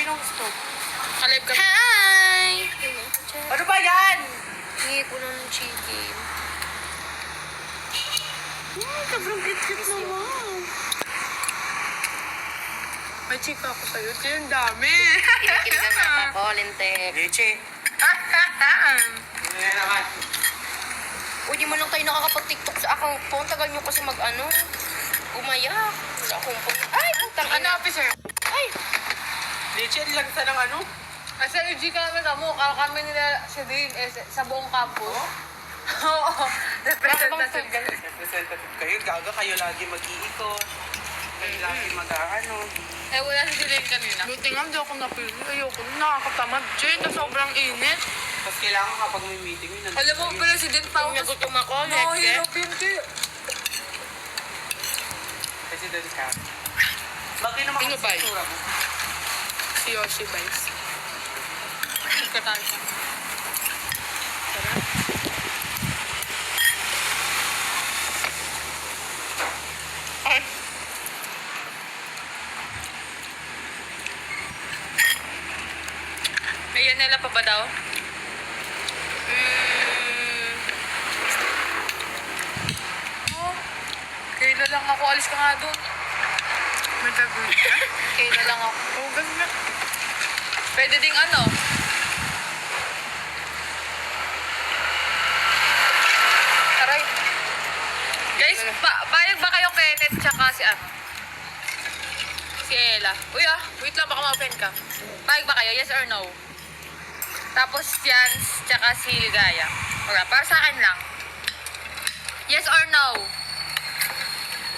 pinusto? Alive ka. Hi! Ano ba yan? Hingi ko ng chicken. Sobrang cute naman. May chika ako sa'yo. Ito yung dami. Kinikilig ang mata ko, lintek. Leche. Ano yan naman? Uy, di man lang tayo nakakapag-tiktok sa account ko. Ang tagal nyo kasi umayak. Wala akong Ay, putang Ano, ina. officer? Ay, Leche, lang sa ng ano? Kasi UG kami kamo. Kami nila si Dean sa buong campus. Oo. Representative ka. Representative kayo. Gaga kayo lagi mag-iikot. Kayo lagi mag-ano. Eh, wala si Dean kanina. Buti nga, hindi ako napili. Ayoko na. Nakakatamad. Jay, na sobrang init. Tapos kailangan kapag may meeting yun. Alam mo, President Pao. nagutom ako. Mahirap yun, Jay. President ka. Bagay naman Sino ang ba? itsura mo. Si Yoshi Vice. Katay siya. Sarap. Ay. May yanela pa ba daw? Oh, kailan lang ako. Alis ka nga doon. May gagawin ka? Kailan lang ako. Oo, ganun na. Pwede ding ano? Aray. Guys, bayag ba kayo Kenneth tsaka si ano? Si Ella. Uy wait lang, baka ma-offend ka. Bayag ba kayo? Yes or no? Tapos yan, tsaka si Ligaya. Alright, para sa akin lang. Yes or no?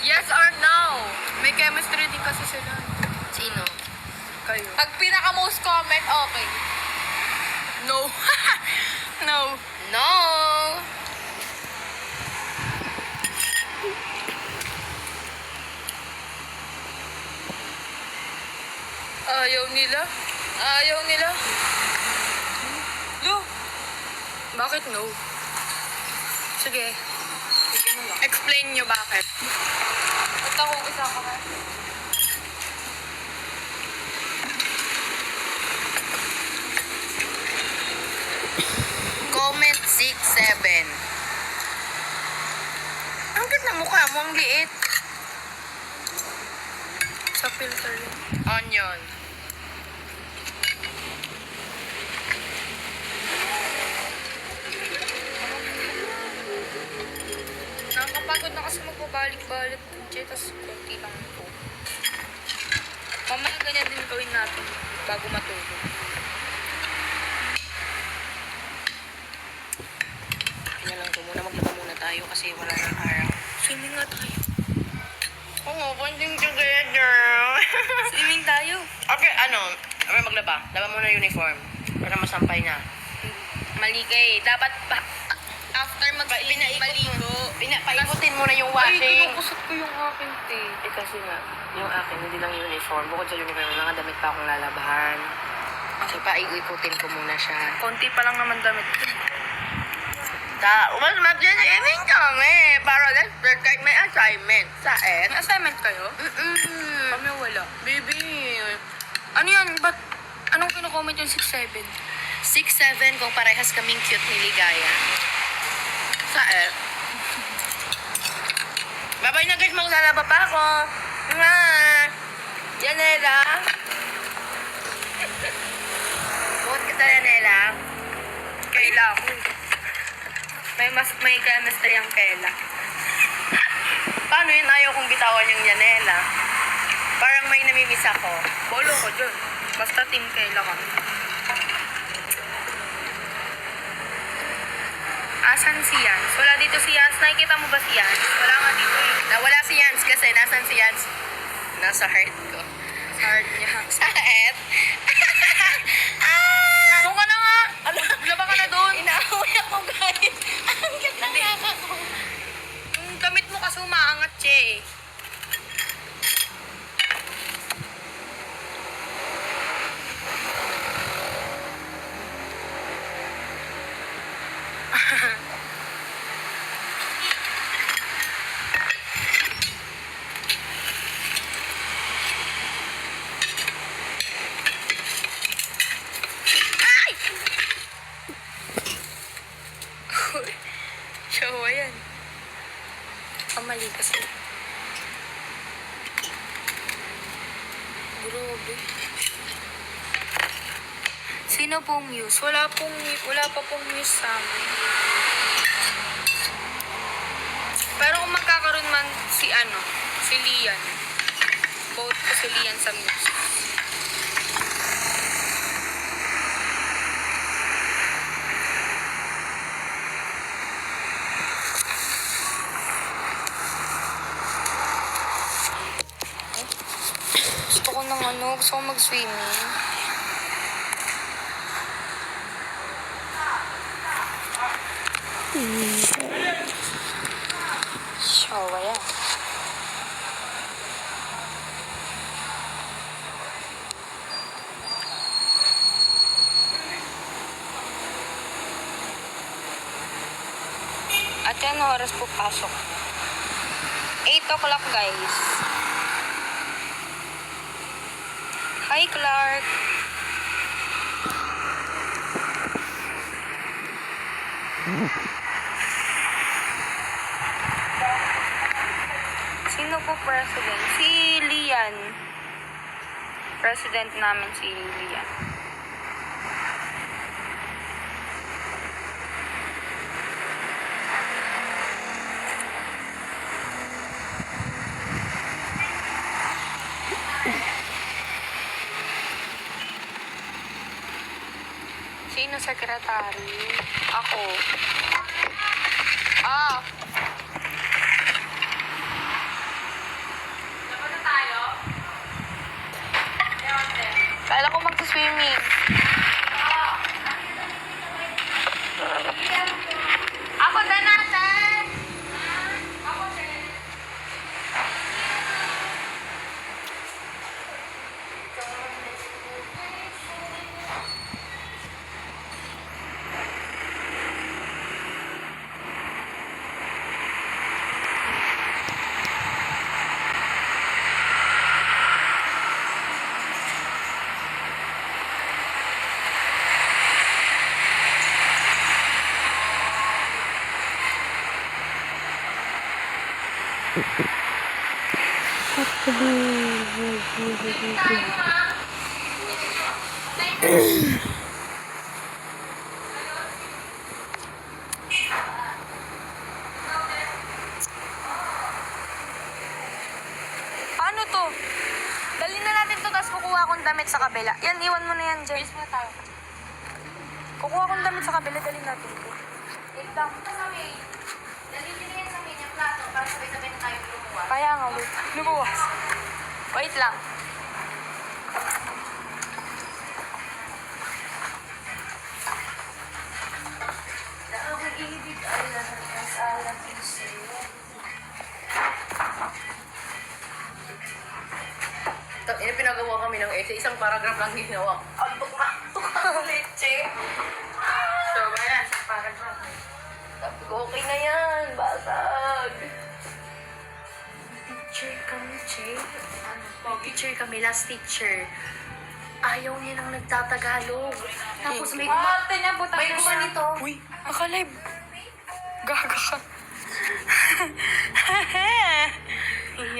Yes or no? May chemistry din kasi sila. Sino? Kayo. Pag pinaka-most comment, okay. No. No. No! Ayaw nila. Ayaw nila. No. Bakit no? Sige. Sige mo lang. Explain nyo bakit. Ba't ako isa ka ba? Comment 6-7. Ang cute na mukha mo, ang liit. Sa filter. Onion. Nakakapagod na kasi magbabalik-balik. Tapos konti lang po. Mamaya ganyan din gawin natin bago matulog. Kaya lang muna, maglaba muna tayo kasi wala nang araw. Swimming nga tayo. Oo, bonding together. Swimming tayo. Okay, may maglaba. Laba muna uniform. Para masampay na. Mali kay. Dapat after mag-swimming, maligo. Paikutin mo na yung Ay, washing. kinukusot ko yung akin, te. Eh kasi nga, yung akin, hindi lang uniform. Bukod sa uniform, mga damit pa akong lalabahan. So, paikutin ko muna siya. Konti pa lang naman damit ko. Mas mag-swimming kami. Para let's kahit may assignment. Saan? May assignment kayo? Kami wala. Baby. Ano yan? Ba't? Anong kinocomment yung 6'7"? 6'7" kung parehas kaming cute ni Ligaya. Saan? Babay na guys, maglalaba pa ako. Nga. Yanela. Buot ka sa Yanela. Kaila ako. May chemistry ang Kayla. Paano yun? Ayaw kong bitawan yung Yanela. Parang may namimiss ako. Bolo ko dun. Basta team Kayla kami. Asan si Yans? Wala dito si Yans. Nakikita mo ba si Yans? Wala nga dito eh. Nawala si Yans kasi nasan si Yans? Nasa heart ko. Sa heart niya. Sa heart? Doon ka na nga! Laba ka na doon! Inaaway ako guys. Ang ganda nga ako. Yung damit mo kasi umaangat siya eh. Sino pong muse? Wala pa pong news sa amin. Pero kung magkakaroon man si Lian. Vote ko si Lian sa news. Gusto ko mag-swimming. Showa yan. At yan, oras po pasok. 8 o'clock, guys. Hi, Clark. Sino po president? Si Lian. President namin si Lian. Sino secretary? Ako. Dapat na tayo? Kala ko mag-swimming. Ako na natin! Ako din. Paano to? Dali na natin to, tapos kukuha akong damit sa kabila. Yan, iwan mo na yan dyan. Kukuha akong damit sa kabila, dali natin to. Wait lang. Dali nyo na yan sa main yung plato para sabay-sabay na tayo lumuwa. Kaya nga, wait. Lumuwas. Wait lang. Ina, pinagawa kami ng essay. Isang paragraph lang ginawa. Antok na. Leche. So, ayan. Isang paragraph. Sabi ko, okay na yan. Basag. Teacher kami, last teacher. Ayaw niya nang nagtatagalog. Tapos may gumanito. Uy, Naka-live. Gaga ka.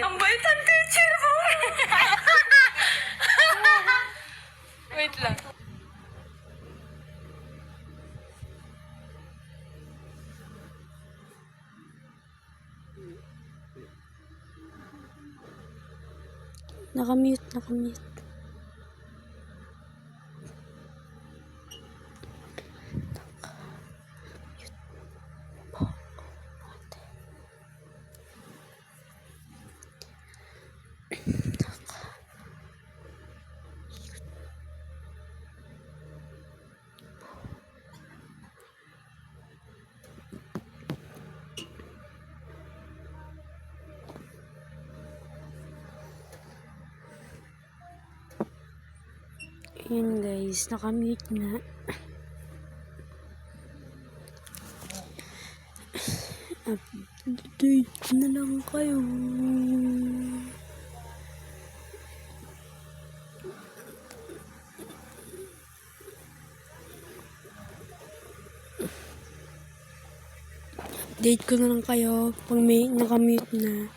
ang bait ang teacher mo. Wait lang. Nakamute. Yun guys, nakamute na. Update na lang kayo. Update ko na lang kayo pag may nakamute na.